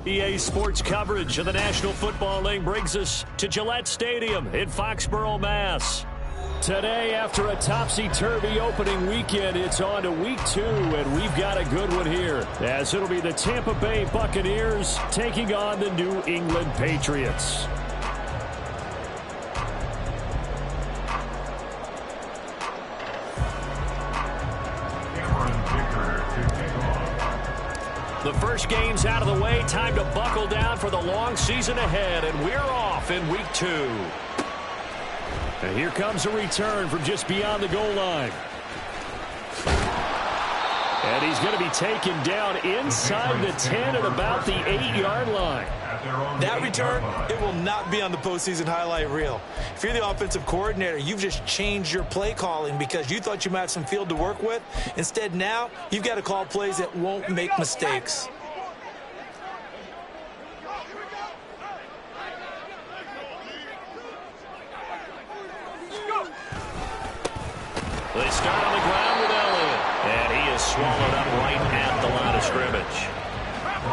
EA Sports coverage of the National Football League brings us to Gillette Stadium in Foxborough, Mass. Today, after a topsy-turvy opening weekend, it's on to week 2, and we've got a good one here, as it'll be the Tampa Bay Buccaneers taking on the New England Patriots. The first game's out of the way. Time to buckle down for the long season ahead, and we're off in week 2. And here comes a return from just beyond the goal line. And he's going to be taken down inside the 10 at about the 8-yard line. That return, it will not be on the postseason highlight reel. If you're the offensive coordinator, you've just changed your play calling because you thought you might have some field to work with. Instead, now you've got to call plays that won't make mistakes. They start on the ground with Elliott, and he is swallowed up right at the line of scrimmage.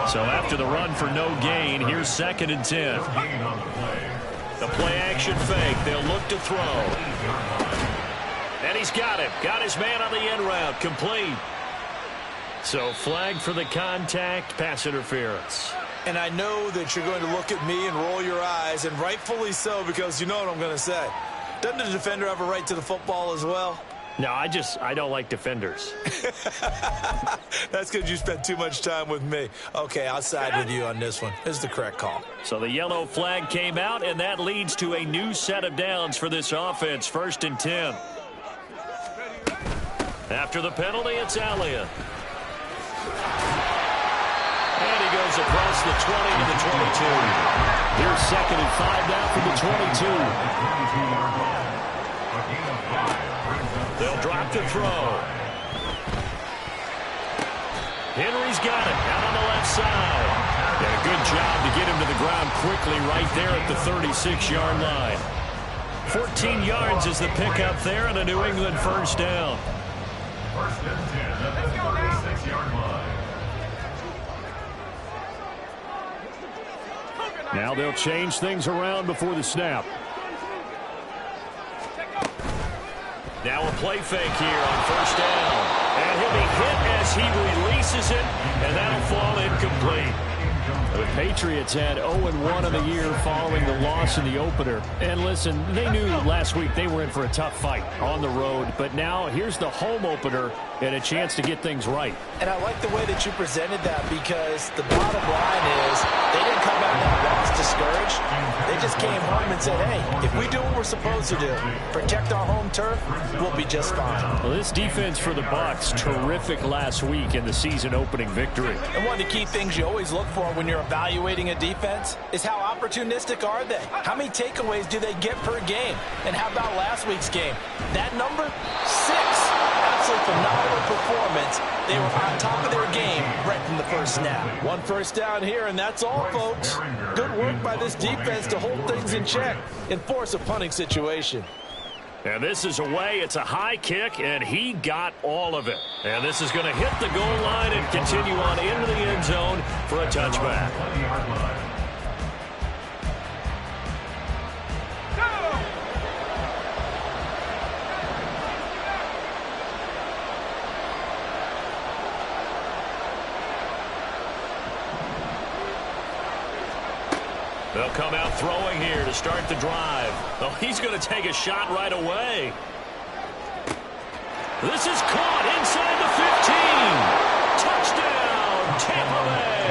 So after the run for no gain, here's 2nd and 10. The play-action fake. They'll look to throw. And he's got him. Got his man on the end route. Complete. So flag for the contact, pass interference. And I know that you're going to look at me and roll your eyes, and rightfully so, because you know what I'm going to say. Doesn't the defender have a right to the football as well? No, I don't like defenders. That's because you spent too much time with me. Okay, I'll side with you on this one. This is the correct call. So the yellow flag came out, and that leads to a new set of downs for this offense. 1st and 10. After the penalty, it's Elliott. And he goes across the 20 to the 22. Here's 2nd and 5 now from the 22. They'll drop the throw. Henry's got it out on the left side. And a good job to get him to the ground quickly right there at the 36-yard line. 14 yards is the pickup there and a New England first down. 1st and 10 at the 36-yard line. Now they'll change things around before the snap. Now a play fake here on 1st down. And he'll be hit as he releases it, and that'll fall incomplete. The Patriots had 0-1 of the year following the loss in the opener. And listen, they knew last week they were in for a tough fight on the road. But now here's the home opener and a chance to get things right. And I like the way that you presented that, because the bottom line is they didn't come out of that loss discouraged. They just came home and said, hey, if we do what we're supposed to do, protect our home turf, we'll be just fine. Well, this defense for the Bucs, terrific last week in the season-opening victory. And one of the key things you always look for when you're evaluating a defense is how opportunistic are they? How many takeaways do they get per game? And how about last week's game? That number? 6. Absolutely phenomenal performance. They were on top of their game right from the first snap. 1 first down here, and that's all, folks. Good work by this defense to hold things in check and force a punting situation. And this is away. It's a high kick, and he got all of it. And this is going to hit the goal line and continue on into the end zone for a touchback. They'll come out throwing here to start the drive. Oh, he's going to take a shot right away. This is caught inside the 15. Touchdown, Tampa Bay.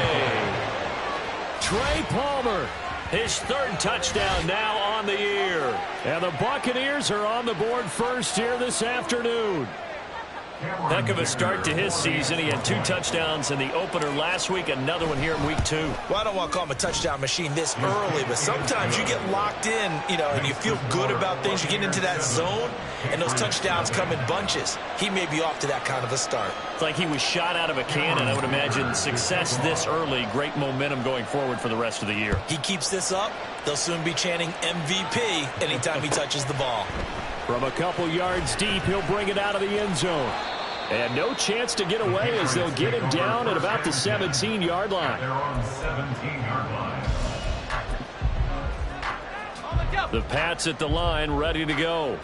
Trey Palmer, his 3rd touchdown now on on the year. And the Buccaneers are on the board first here this afternoon. Heck of a start to his season. He had 2 touchdowns in the opener last week, another one here in week 2. Well, I don't want to call him a touchdown machine this early, but sometimes you get locked in, and you feel good about things. You get into that zone, and those touchdowns come in bunches. He may be off to that kind of a start. It's like he was shot out of a cannon. I would imagine success this early, great momentum going forward for the rest of the year. He keeps this up, they'll soon be chanting MVP anytime he touches the ball. From a couple yards deep, he'll bring it out of the end zone. And no chance to get away as they'll get him down at about the 17-yard line. They're on the 17-yard line. The Pats at the line, ready to go.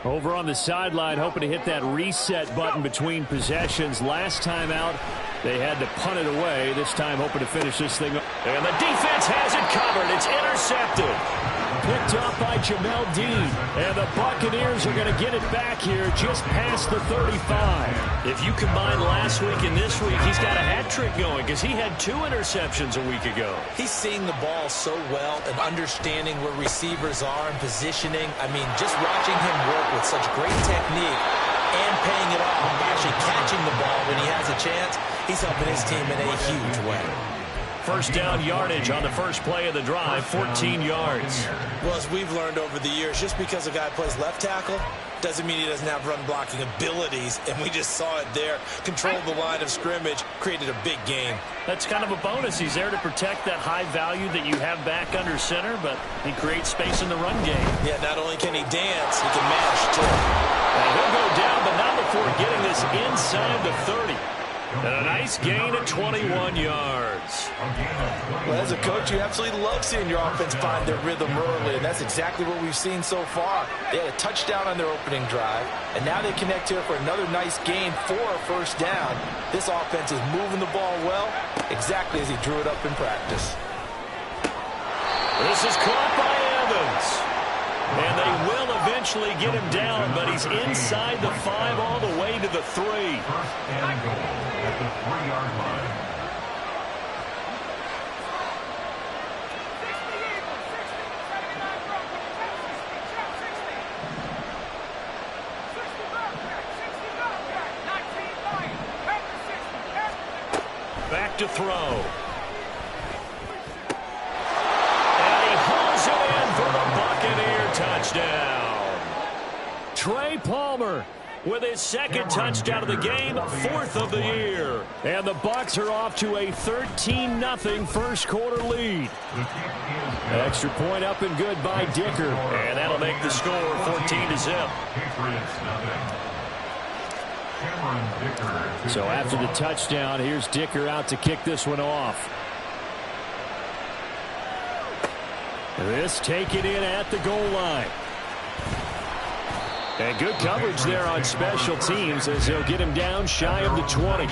Over on the sideline, hoping to hit that reset button between possessions. Last time out, they had to punt it away. This time, hoping to finish this thing. And the defense has it covered. It's intercepted. Picked off by Jamel Dean. And the Buccaneers are going to get it back here just past the 35. If you combine last week and this week, he's got a hat trick going because he had 2 interceptions a week ago. He's seeing the ball so well and understanding where receivers are and positioning. I mean, just watching him work with such great technique and paying it off, actually catching the ball when he has a chance, he's helping his team in a huge way. First down yardage on the first play of the drive, 14 yards. Well, as we've learned over the years, just because a guy plays left tackle doesn't mean he doesn't have run blocking abilities, and we just saw it there. Controlled the line of scrimmage, created a big game. That's kind of a bonus. He's there to protect that high value that you have back under center, but he creates space in the run game. Yeah, not only can he dance, he can mash, too. And he'll go down, but not before getting this inside the 30. And a nice gain of 21 yards. Well, as a coach, you absolutely love seeing your offense find their rhythm early, and that's exactly what we've seen so far. They had a touchdown on their opening drive, and now they connect here for another nice gain for a first down. This offense is moving the ball well, exactly as he drew it up in practice. This is caught by Evans. And they will eventually get him down, but he's inside the 5 all the way to the 3. First and goal at the 3-yard line. Back to throw. And he hauls it in for the Buccaneer touchdown. Trey Palmer with his second touchdown of the game, 4th of the year. And the Bucs are off to a 13-0 first quarter lead. Extra point up and good by Dicker. And that'll make the score 14-0. So after the touchdown, here's Dicker out to kick this one off. This taken in at the goal line. And good coverage there on special teams as they'll get him down shy of the 20.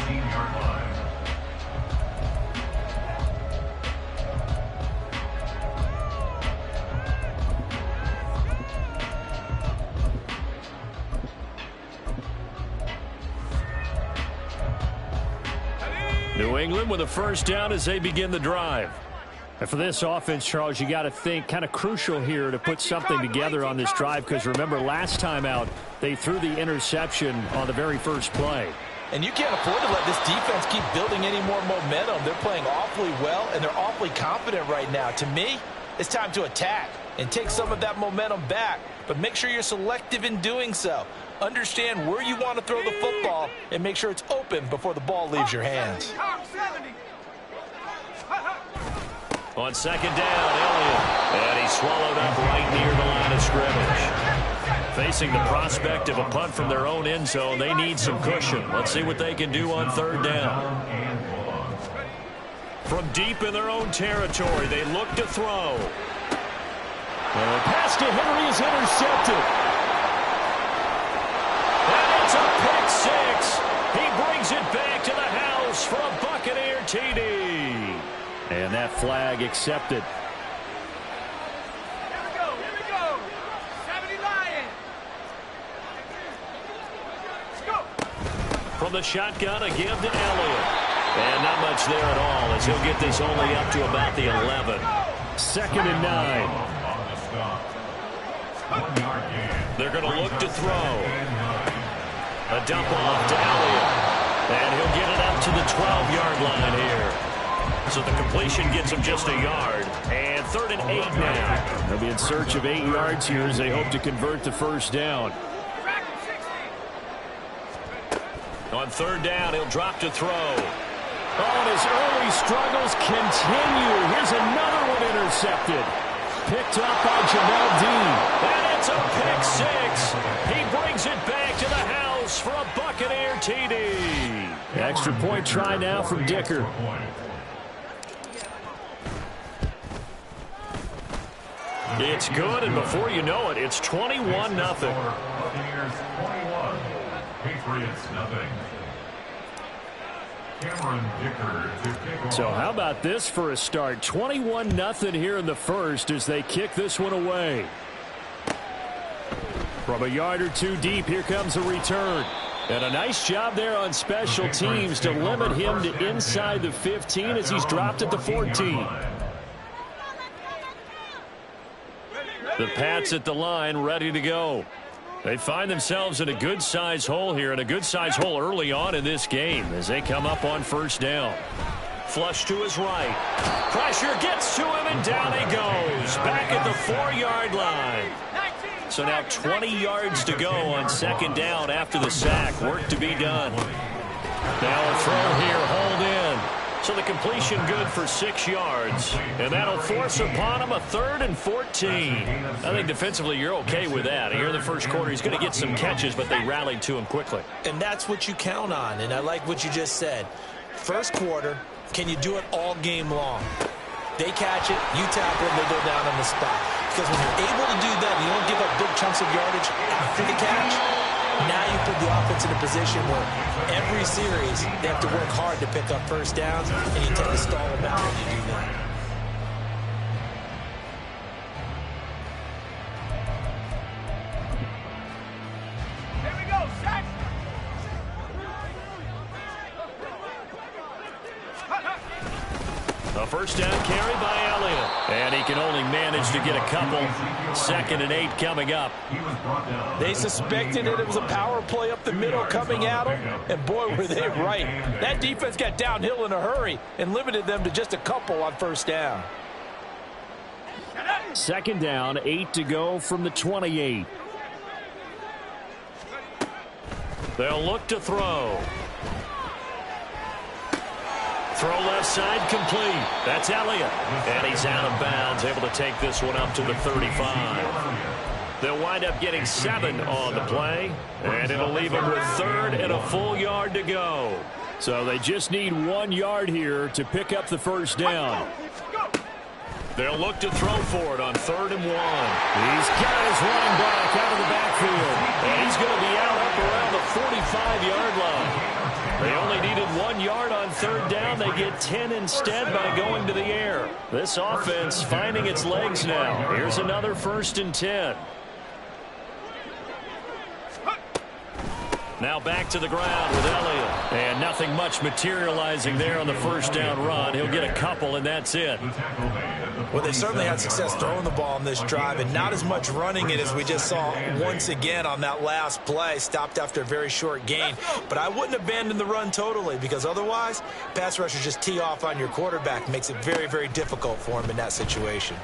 New England with a first down as they begin the drive. And for this offense, Charles, you got to think kind of crucial here to put something together on this drive because remember last time out they threw the interception on the very first play. And you can't afford to let this defense keep building any more momentum. They're playing awfully well and they're awfully confident right now. To me, it's time to attack and take some of that momentum back, but make sure you're selective in doing so. Understand where you want to throw the football and make sure it's open before the ball leaves your hands. On second down, Elliott. And he's swallowed up right near the line of scrimmage. Facing the prospect of a punt from their own end zone, they need some cushion. Let's see what they can do on third down. From deep in their own territory, they look to throw. And the pass to Henry is intercepted. And it's a pick six. He brings it back to the house for a Buccaneer TD. And that flag accepted. Here we go. 70 Lions. Let's go. From the shotgun, a give to Elliott. And not much there at all as he'll get this only up to about the 11. 2nd and 9. They're going to look to throw. A dump off to Elliott. And he'll get it up to the 12-yard line here. So the completion gets him just a yard. And 3rd and 8 now. They'll be in search of 8 yards here as they hope to convert the first down. On 3rd down, he'll drop to throw. Oh, and his early struggles continue. Here's another one intercepted. Picked up by Jamel Dean. And it's a pick 6. He brings it back to the house for a Buccaneer TD. Extra point try now from Dicker. It's good, and before you know it, it's 21-0. Buccaneers 21, Patriots nothing. So how about this for a start? 21-0 here in the first as they kick this one away. From a yard or two deep, here comes a return. And a nice job there on special teams to limit him to inside the 15 as he's dropped at the 14. The Pats at the line ready to go. They find themselves in a good-sized hole here, and a good-sized hole early on in this game as they come up on 1st down. Flush to his right. Pressure gets to him, and down he goes. Back at the 4-yard line. So now 20 yards to go on 2nd down after the sack. Work to be done. Now a throw here, hold in. So the completion good for 6 yards. And that'll force upon him a 3rd and 14. I think defensively you're okay with that. Here in the first quarter he's going to get some catches, but they rallied to him quickly. And that's what you count on. And I like what you just said. First quarter, can you do it all game long? They catch it, you tackle them, they go down on the spot. Because when you're able to do that, you don't give up big chunks of yardage after the catch. Now you put the offense in a position where every series they have to work hard to pick up first downs, and you tend to stall them out when you do that. Here we go, set. A first down carry by Elliott. And he can only manage to get a couple. 2nd and 8 coming up. They suspected it was a power play up the middle coming at them, and boy, were they right. That defense got downhill in a hurry and limited them to just a couple on 1st down. 2nd down, 8 to go from the 28. They'll look to throw. Throw left side complete. That's Elliott. And he's out of bounds, able to take this one up to the 35. They'll wind up getting 7 on the play. And it'll leave them with 3rd and a full yard to go. So they just need 1 yard here to pick up the first down. They'll look to throw for it on 3rd and 1. He's got his running back out of the backfield. And he's going to be out up around the 45-yard line. They only needed 1 yard on 3rd down. They get 10 instead by going to the air. This offense finding its legs now. Here's another 1st and 10. Now back to the ground with Elliott. And nothing much materializing there on the first down run. He'll get a couple, and that's it. Well, they certainly had success throwing the ball on this drive, and not as much running it as we just saw once again on that last play. Stopped after a very short gain. But I wouldn't abandon the run totally, because otherwise, pass rushers just tee off on your quarterback. Makes it very, very difficult for him in that situation.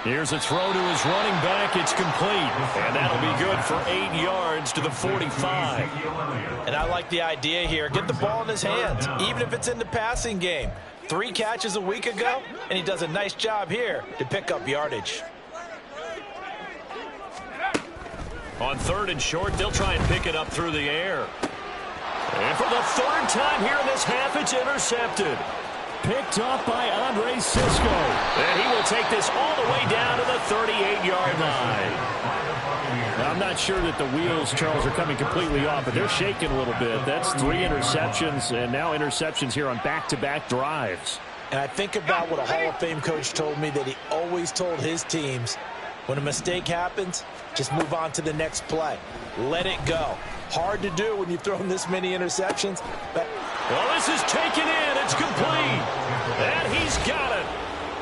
Here's a throw to his running back. It's complete. And that'll be good for 8 yards to the 45. And I like the idea here. Get the ball in his hands, even if it's in the passing game. 3 catches a week ago, and he does a nice job here to pick up yardage. On 3rd and short, they'll try and pick it up through the air. And for the 3rd time here in this half, it's intercepted. Picked off by Andre Sisco. And he will take this all the way down to the 38-yard line. Now, I'm not sure that the wheels, Charles, are coming completely off, but they're shaking a little bit. That's 3 interceptions, and now interceptions here on back-to-back drives. And I think about what a Hall of Fame coach told me, that he always told his teams, when a mistake happens, just move on to the next play. Let it go. Hard to do when you've thrown this many interceptions. But well, this is taken in. It's complete. And he's got it.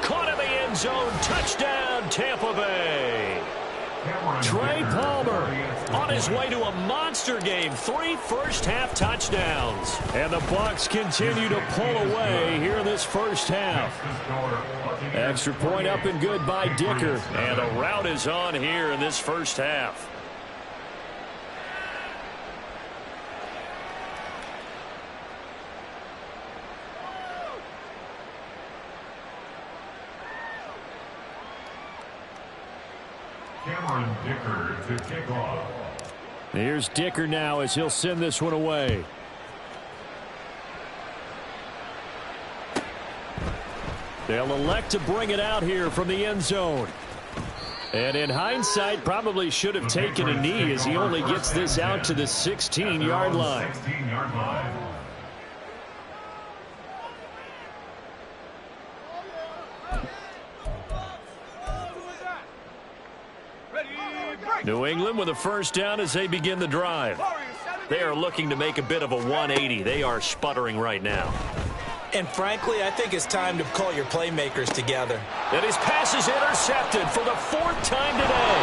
Caught in the end zone. Touchdown, Tampa Bay. Trey Palmer on his way to a monster game. 3 first-half touchdowns. And the Bucs continue to pull away here in this first half. Extra point up and good by Dicker. And a rout is on here in this first half. Dicker to kick off. Here's Dicker now as he'll send this one away. They'll elect to bring it out here from the end zone. And in hindsight, probably should have taken a knee as he only gets this out to the 16-yard line. 16-yard line. New England with a first down as they begin the drive. They are looking to make a bit of a 180. They are sputtering right now. And frankly, I think it's time to call your playmakers together. And his pass is intercepted for the 4th time today.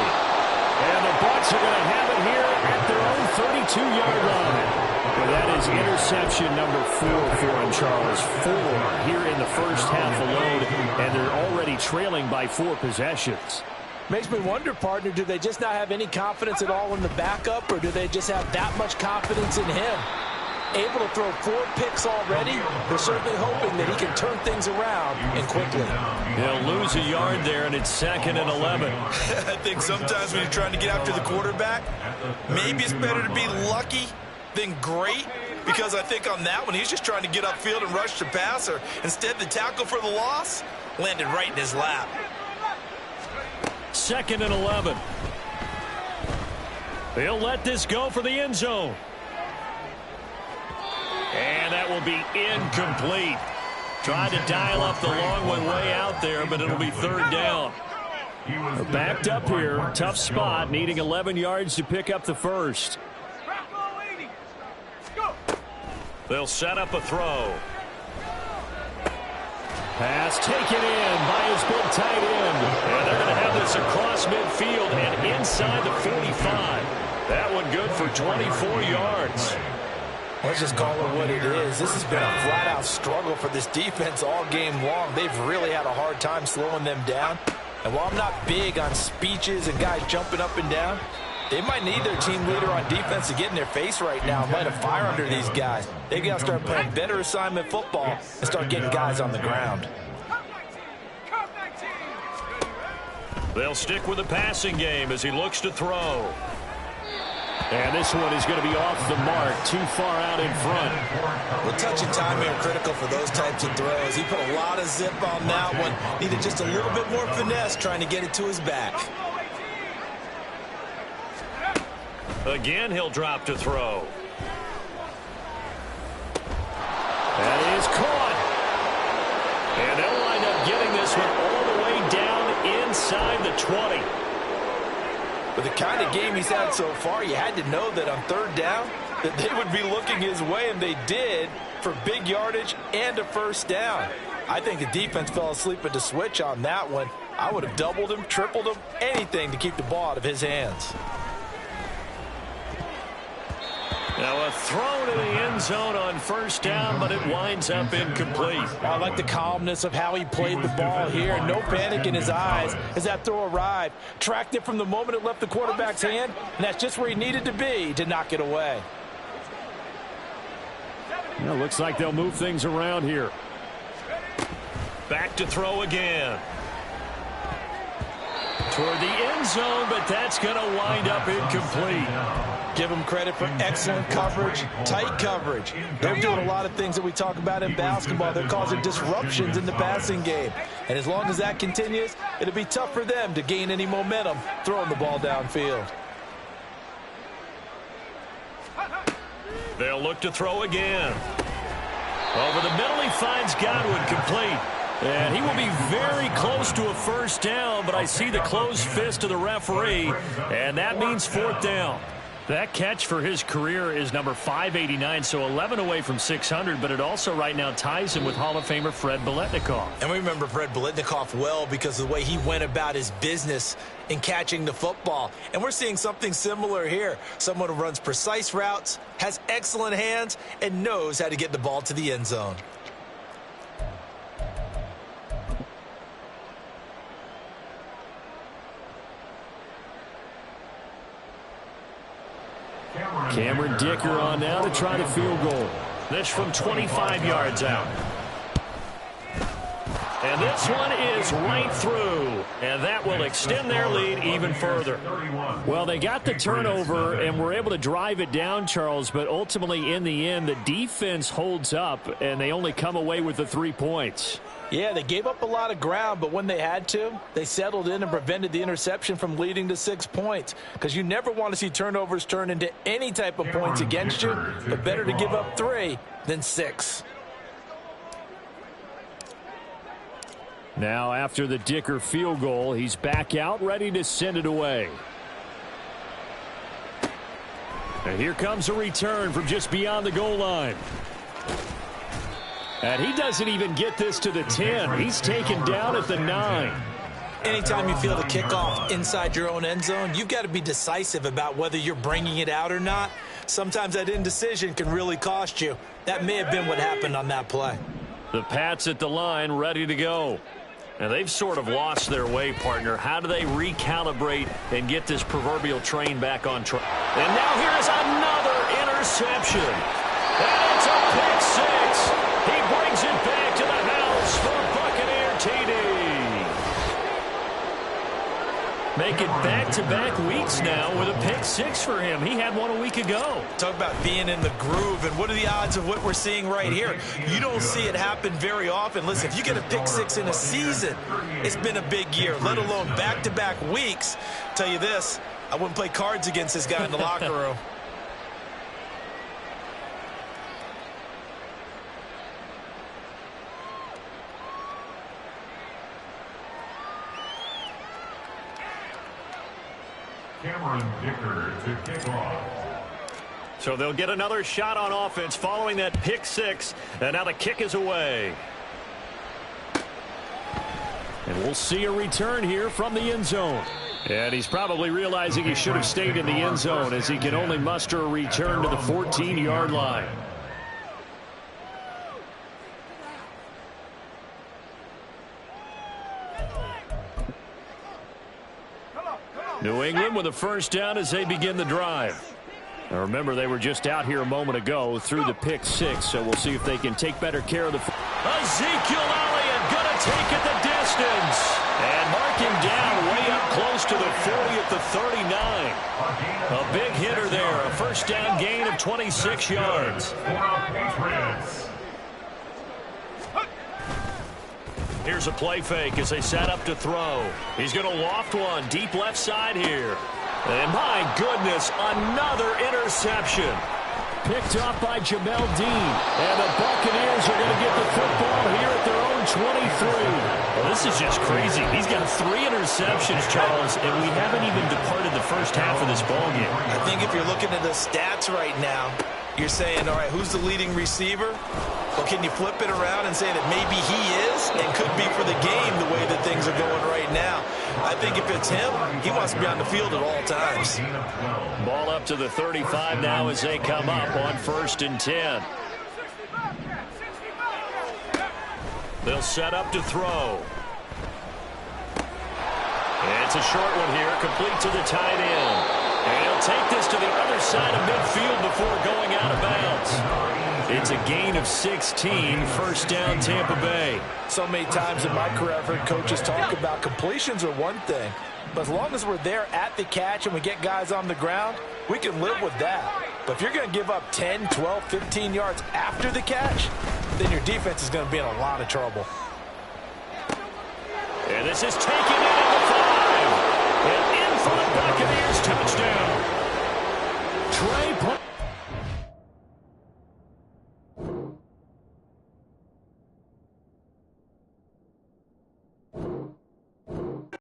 And the Bucs are going to have it here at their own 32-yard line. Well, that is interception number 4 for him, Charles. 4 here in the first half alone, and they're already trailing by 4 possessions. Makes me wonder, partner, do they just not have any confidence at all in the backup, or do they just have that much confidence in him? Able to throw 4 picks already, they're certainly hoping that he can turn things around and quickly. He'll lose a yard there, and it's 2nd and 11. I think sometimes when you're trying to get after the quarterback, maybe it's better to be lucky than great, because I think on that one, he's just trying to get upfield and rush the passer. Instead, the tackle for the loss landed right in his lap. 2nd and 11. They'll let this go for the end zone. And that will be incomplete. Tried to dial up the long one way out there, but it'll be 3rd down. They're backed up here. Tough spot, needing 11 yards to pick up the first. They'll set up a throw. Pass taken in by his big tight end. And they're going to have this across midfield and inside the 45. That one good for 24 yards. Let's just call it what it is. This has been a flat-out struggle for this defense all game long. They've really had a hard time slowing them down. And while I'm not big on speeches and guys jumping up and down, they might need their team leader on defense to get in their face right now and light a fire under these guys. They've got to start playing better assignment football and start getting guys on the ground. They'll stick with the passing game as he looks to throw. And this one is going to be off the mark, too far out in front. Well, touch and timing are critical for those types of throws. He put a lot of zip on that one. Needed just a little bit more finesse trying to get it to his back. Again, he'll drop to throw. That is caught. And they'll wind up getting this one all the way down inside the 20. With the kind of game he's had so far, you had to know that on 3rd down that they would be looking his way, and they did, for big yardage and a first down. I think the defense fell asleep at the switch on that one. I would have doubled him, tripled him, anything to keep the ball out of his hands. Now a throw to the end zone on first down, but it winds up incomplete. I like the calmness of how he played the ball here. No panic in his eyes as that throw arrived. Tracked it from the moment it left the quarterback's hand, and that's just where he needed to be to knock it away. Well, looks like they'll move things around here. Back to throw again. Toward the end zone, but that's going to wind up incomplete. Give them credit for excellent coverage, tight coverage. They're doing a lot of things that we talk about in basketball. They're causing disruptions in the passing game. And as long as that continues, it'll be tough for them to gain any momentum throwing the ball downfield. They'll look to throw again. Over the middle, he finds Godwin complete. And he will be very close to a first down, but I see the closed fist of the referee, and that means 4th down. That catch for his career is number 589, so 11 away from 600, but it also right now ties him with Hall of Famer Fred Biletnikoff. And we remember Fred Biletnikoff well because of the way he went about his business in catching the football. And we're seeing something similar here. Someone who runs precise routes, has excellent hands, and knows how to get the ball to the end zone. Cameron Dicker on now to try the field goal. This from 25 yards out. And this one is right through. And that will extend their lead even further. Well, they got the turnover and were able to drive it down, Charles, but ultimately in the end, the defense holds up and they only come away with the 3 points. Yeah, they gave up a lot of ground, but when they had to, they settled in and prevented the interception from leading to 6 points. Because you never want to see turnovers turn into any type of points against you, but better to give up 3 than 6. Now, after the Dicker field goal, he's back out, ready to send it away. And here comes a return from just beyond the goal line. And he doesn't even get this to the 10. He's taken down at the 9. Anytime you feel the kickoff inside your own end zone, you've got to be decisive about whether you're bringing it out or not. Sometimes that indecision can really cost you. That may have been what happened on that play. The Pats at the line, ready to go. And they've sort of lost their way, partner. How do they recalibrate and get this proverbial train back on track? And now here is another interception. And it's a pick 6. He brings it back to the house for Buccaneer TD. Make it back-to-back weeks now with a pick 6 for him. He had one a week ago. Talk about being in the groove, and what are the odds of what we're seeing right here? You don't see it happen very often. Listen, if you get a pick 6 in a season, it's been a big year, let alone back-to-back weeks. Tell you this, I wouldn't play cards against this guy in the locker room. Cameron Dicker to kick off. So they'll get another shot on offense following that pick 6. And now the kick is away. And we'll see a return here from the end zone. And he's probably realizing he should have stayed in the end zone as he can only muster a return to the 14-yard line. New England with a first down as they begin the drive. Now remember, they were just out here a moment ago through the pick 6, so we'll see if they can take better care of the... Ezekiel Elliott gonna take it the distance. And mark him down way up close to the 40 at the 39. A big hitter there, a first down gain of 26 yards. Here's a play fake as they set up to throw. He's going to loft one deep left side here. And my goodness, another interception. Picked off by Jamel Dean. And the Buccaneers are going to get the football here at their own 23. Well, this is just crazy. He's got 3 interceptions, Charles, and we haven't even departed the first half of this ballgame. I think if you're looking at the stats right now, you're saying, all right, who's the leading receiver? Well, can you flip it around and say that maybe he is and could be for the game the way that things are going right now? I think if it's him, he wants to be on the field at all times. Ball up to the 35 now as they come up on 1st and 10. They'll set up to throw. And it's a short one here, complete to the tight end. And he'll take this to the other side of midfield before going out of bounds. It's a gain of 16, first down Tampa Bay. So many times in my career, I've heard coaches talk about completions are one thing. But as long as we're there at the catch and we get guys on the ground, we can live with that. But if you're going to give up 10, 12, 15 yards after the catch, then your defense is going to be in a lot of trouble. And this is taken in at the 5. And in for the Buccaneers touchdown. Trey